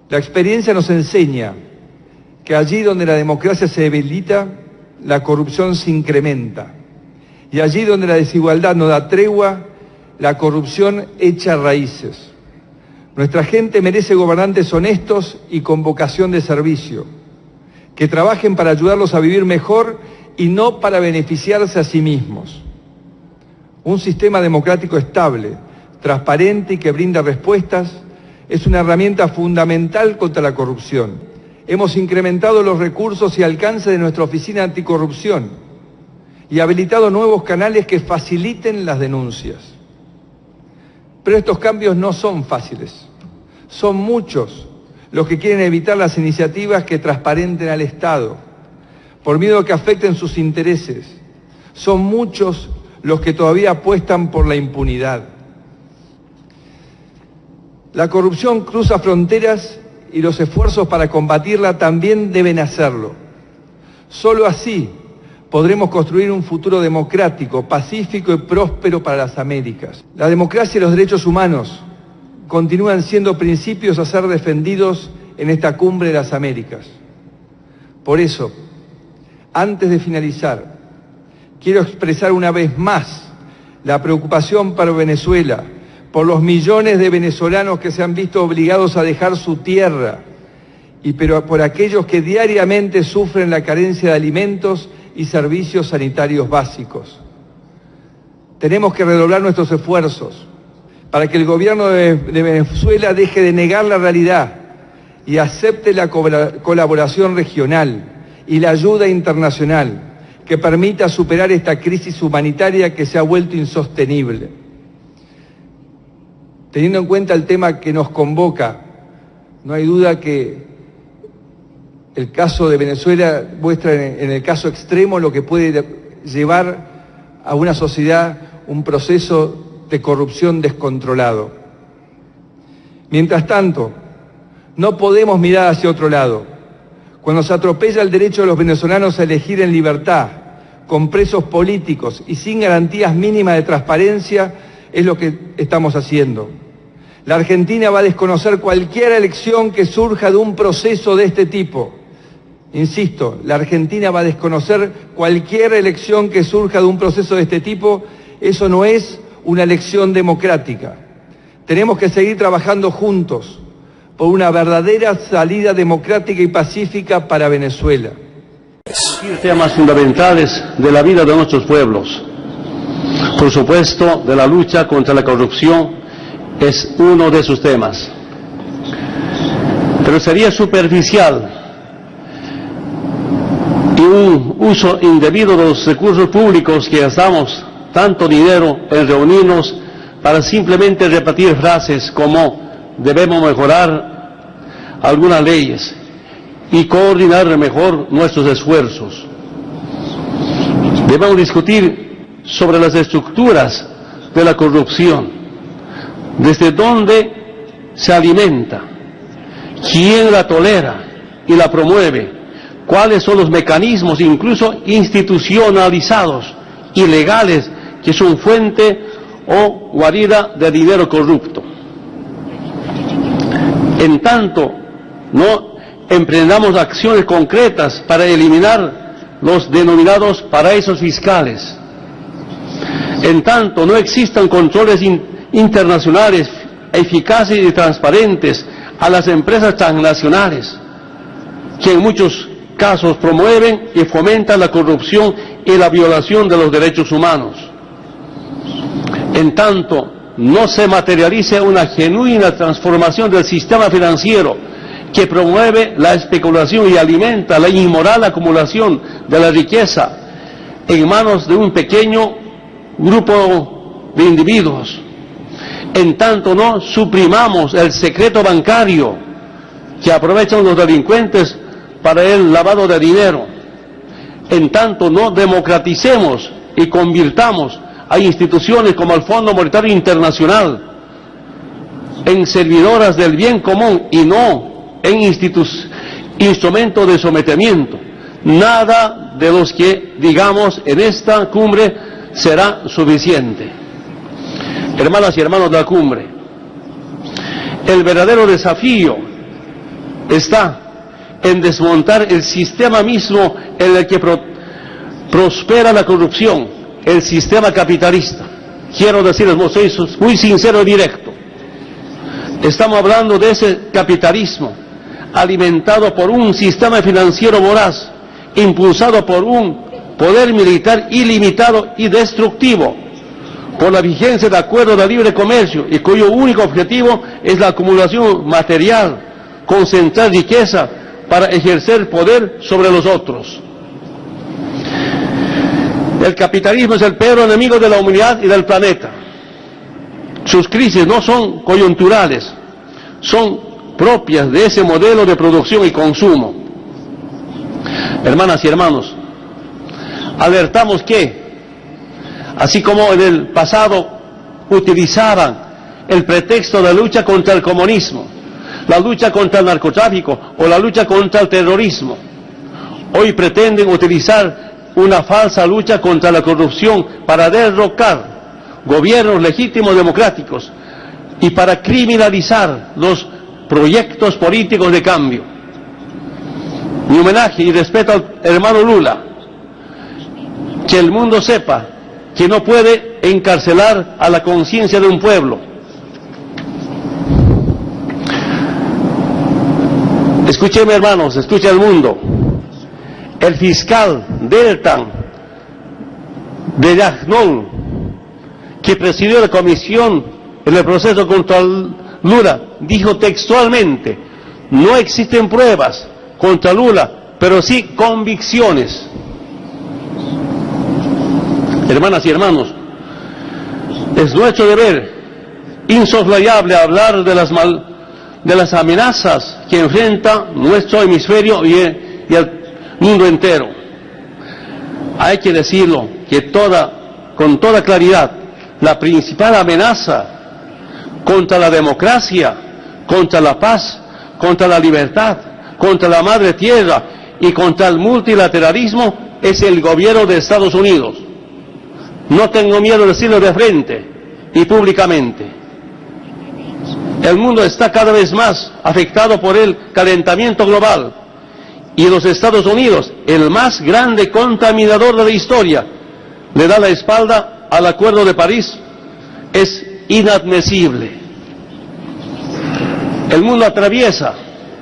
La experiencia nos enseña que allí donde la democracia se debilita, la corrupción se incrementa. Y allí donde la desigualdad no da tregua, la corrupción echa raíces. Nuestra gente merece gobernantes honestos y con vocación de servicio, que trabajen para ayudarlos a vivir mejor y no para beneficiarse a sí mismos. Un sistema democrático estable, transparente y que brinda respuestas es una herramienta fundamental contra la corrupción. Hemos incrementado los recursos y alcance de nuestra oficina anticorrupción y habilitado nuevos canales que faciliten las denuncias. Pero estos cambios no son fáciles. Son muchos los que quieren evitar las iniciativas que transparenten al Estado, por miedo a que afecten sus intereses. Son muchos los que todavía apuestan por la impunidad. La corrupción cruza fronteras y los esfuerzos para combatirla también deben hacerlo. Solo así podremos construir un futuro democrático, pacífico y próspero para las Américas. La democracia y los derechos humanos continúan siendo principios a ser defendidos en esta cumbre de las Américas. Por eso, antes de finalizar, quiero expresar una vez más la preocupación por Venezuela, por los millones de venezolanos que se han visto obligados a dejar su tierra, pero por aquellos que diariamente sufren la carencia de alimentos y servicios sanitarios básicos. Tenemos que redoblar nuestros esfuerzos para que el gobierno de Venezuela deje de negar la realidad y acepte la colaboración regional y la ayuda internacional que permita superar esta crisis humanitaria que se ha vuelto insostenible. Teniendo en cuenta el tema que nos convoca, no hay duda que el caso de Venezuela muestra en el caso extremo lo que puede llevar a una sociedad un proceso de corrupción descontrolado. Mientras tanto, no podemos mirar hacia otro lado. Cuando se atropella el derecho de los venezolanos a elegir en libertad, con presos políticos y sin garantías mínimas de transparencia, es lo que estamos haciendo. La Argentina va a desconocer cualquier elección que surja de un proceso de este tipo. Insisto, la Argentina va a desconocer cualquier elección que surja de un proceso de este tipo. Eso no es una elección democrática. Tenemos que seguir trabajando juntos por una verdadera salida democrática y pacífica para Venezuela. Temas fundamentales de la vida de nuestros pueblos. Por supuesto, de la lucha contra la corrupción es uno de sus temas. Pero sería superficial y un uso indebido de los recursos públicos que gastamos tanto dinero en reunirnos para simplemente repetir frases como debemos mejorar algunas leyes y coordinar mejor nuestros esfuerzos. Debemos discutir sobre las estructuras de la corrupción, desde dónde se alimenta, quién la tolera y la promueve, cuáles son los mecanismos, incluso institucionalizados y legales, que son fuente o guarida de dinero corrupto. En tanto, no emprendamos acciones concretas para eliminar los denominados paraísos fiscales. En tanto, no existan controles internacionales eficaces y transparentes a las empresas transnacionales, que en muchos casos promueven y fomentan la corrupción y la violación de los derechos humanos. En tanto, no se materialice una genuina transformación del sistema financiero que promueve la especulación y alimenta la inmoral acumulación de la riqueza en manos de un pequeño grupo de individuos. En tanto, no suprimamos el secreto bancario que aprovechan los delincuentes para el lavado de dinero. En tanto, no democraticemos y convirtamos a instituciones como el Fondo Monetario Internacional en servidoras del bien común y no en instrumentos de sometimiento. Nada de los que digamos en esta cumbre será suficiente. Hermanas y hermanos de la cumbre, el verdadero desafío está en desmontar el sistema mismo en el que prospera la corrupción, el sistema capitalista. Quiero decirles, soy muy sincero y directo. Estamos hablando de ese capitalismo alimentado por un sistema financiero voraz, impulsado por un poder militar ilimitado y destructivo, por la vigencia de acuerdos de libre comercio y cuyo único objetivo es la acumulación material, concentrar riqueza para ejercer poder sobre los otros. El capitalismo es el peor enemigo de la humanidad y del planeta. Sus crisis no son coyunturales, son propias de ese modelo de producción y consumo. Hermanas y hermanos, alertamos que, así como en el pasado utilizaban el pretexto de la lucha contra el comunismo, la lucha contra el narcotráfico o la lucha contra el terrorismo, hoy pretenden utilizar una falsa lucha contra la corrupción para derrocar gobiernos legítimos democráticos y para criminalizar los proyectos políticos de cambio. Mi homenaje y respeto al hermano Lula. Que el mundo sepa que no puede encarcelar a la conciencia de un pueblo. Escúcheme, hermanos, escuche el mundo. El fiscal Deltan de Yagnol, que presidió la comisión en el proceso contra Lula, dijo textualmente: no existen pruebas contra Lula, pero sí convicciones. Hermanas y hermanos, es nuestro deber insoslayable hablar de las amenazas que enfrenta nuestro hemisferio y el mundo entero. Hay que decirlo con toda claridad, la principal amenaza contra la democracia, contra la paz, contra la libertad, contra la madre tierra y contra el multilateralismo es el gobierno de Estados Unidos. No tengo miedo de decirlo de frente y públicamente. El mundo está cada vez más afectado por el calentamiento global y los Estados Unidos, el más grande contaminador de la historia, le da la espalda al Acuerdo de París. Es inadmisible. El mundo atraviesa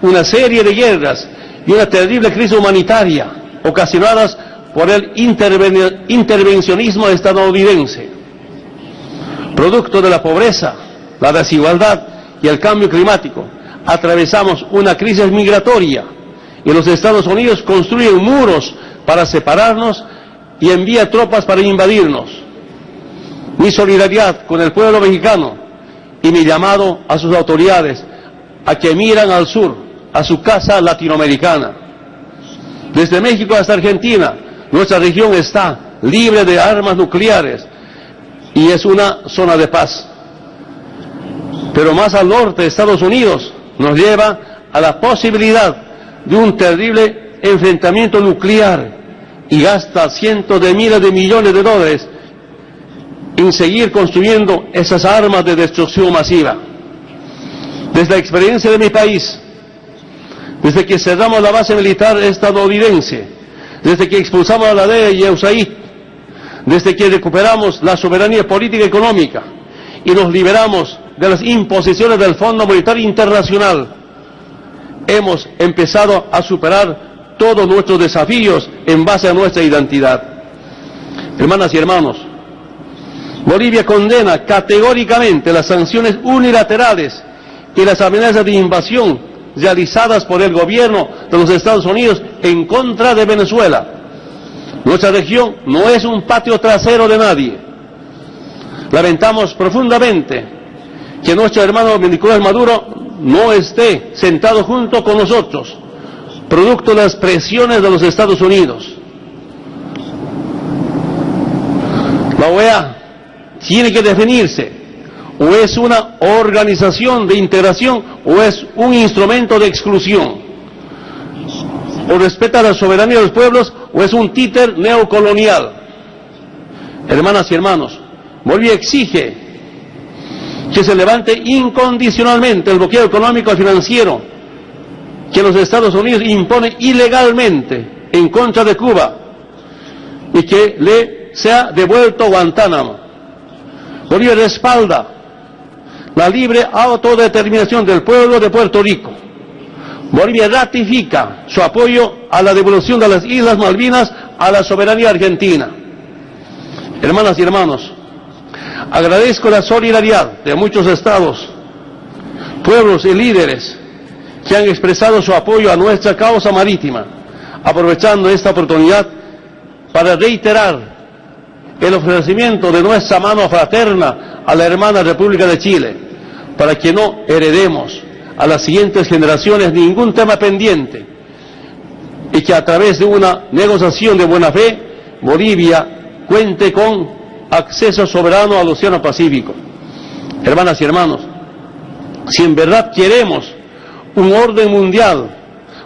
una serie de guerras y una terrible crisis humanitaria ocasionadas por el intervencionismo estadounidense. Producto de la pobreza, la desigualdad y el cambio climático, atravesamos una crisis migratoria y los Estados Unidos construyen muros para separarnos y envía tropas para invadirnos. Mi solidaridad con el pueblo mexicano y mi llamado a sus autoridades a que miran al sur, a su casa latinoamericana. Desde México hasta Argentina, nuestra región está libre de armas nucleares y es una zona de paz. Pero más al norte, Estados Unidos nos lleva a la posibilidad de un terrible enfrentamiento nuclear y gasta cientos de miles de millones de dólares en seguir construyendo esas armas de destrucción masiva. Desde la experiencia de mi país, desde que cerramos la base militar estadounidense, desde que expulsamos a la ley de USAID, desde que recuperamos la soberanía política y económica y nos liberamos de las imposiciones del Fondo Monetario Internacional, hemos empezado a superar todos nuestros desafíos en base a nuestra identidad. Hermanas y hermanos, Bolivia condena categóricamente las sanciones unilaterales y las amenazas de invasión realizadas por el gobierno de los Estados Unidos en contra de Venezuela. Nuestra región no es un patio trasero de nadie. Lamentamos profundamente que nuestro hermano Nicolás Maduro no esté sentado junto con nosotros, producto de las presiones de los Estados Unidos. La OEA tiene que definirse: o es una organización de integración o es un instrumento de exclusión. O respeta la soberanía de los pueblos o es un títer neocolonial. Hermanas y hermanos, Bolivia exige que se levante incondicionalmente el bloqueo económico y financiero que los Estados Unidos imponen ilegalmente en contra de Cuba y que le sea devuelto Guantánamo. Bolivia respalda la libre autodeterminación del pueblo de Puerto Rico. Bolivia ratifica su apoyo a la devolución de las Islas Malvinas a la soberanía argentina. Hermanas y hermanos, agradezco la solidaridad de muchos estados, pueblos y líderes que han expresado su apoyo a nuestra causa marítima, aprovechando esta oportunidad para reiterar el ofrecimiento de nuestra mano fraterna a la hermana República de Chile, para que no heredemos a las siguientes generaciones ningún tema pendiente y que a través de una negociación de buena fe, Bolivia cuente con acceso soberano al Océano Pacífico. Hermanas y hermanos, si en verdad queremos un orden mundial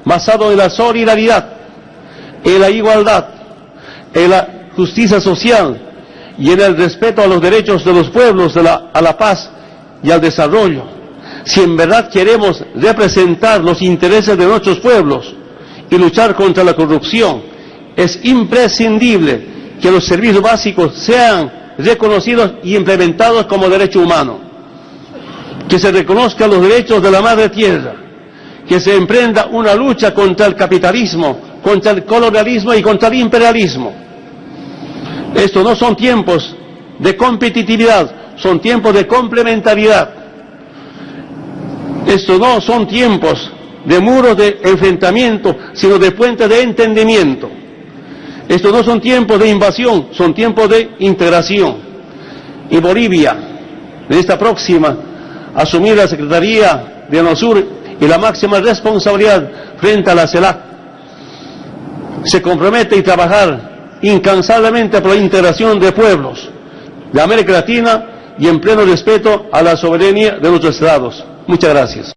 basado en la solidaridad, en la igualdad, en la justicia social y en el respeto a los derechos de los pueblos, a la paz y al desarrollo, si en verdad queremos representar los intereses de nuestros pueblos y luchar contra la corrupción, es imprescindible que los servicios básicos sean reconocidos y implementados como derecho humano, que se reconozcan los derechos de la madre tierra, que se emprenda una lucha contra el capitalismo, contra el colonialismo y contra el imperialismo. Estos no son tiempos de competitividad, son tiempos de complementariedad. Estos no son tiempos de muros de enfrentamiento, sino de puentes de entendimiento. Estos no son tiempos de invasión, son tiempos de integración. Y Bolivia, en esta próxima, asumir la Secretaría de UNASUR y la máxima responsabilidad frente a la CELAC, se compromete y trabajar incansablemente por la integración de pueblos de América Latina y en pleno respeto a la soberanía de nuestros estados. Muchas gracias.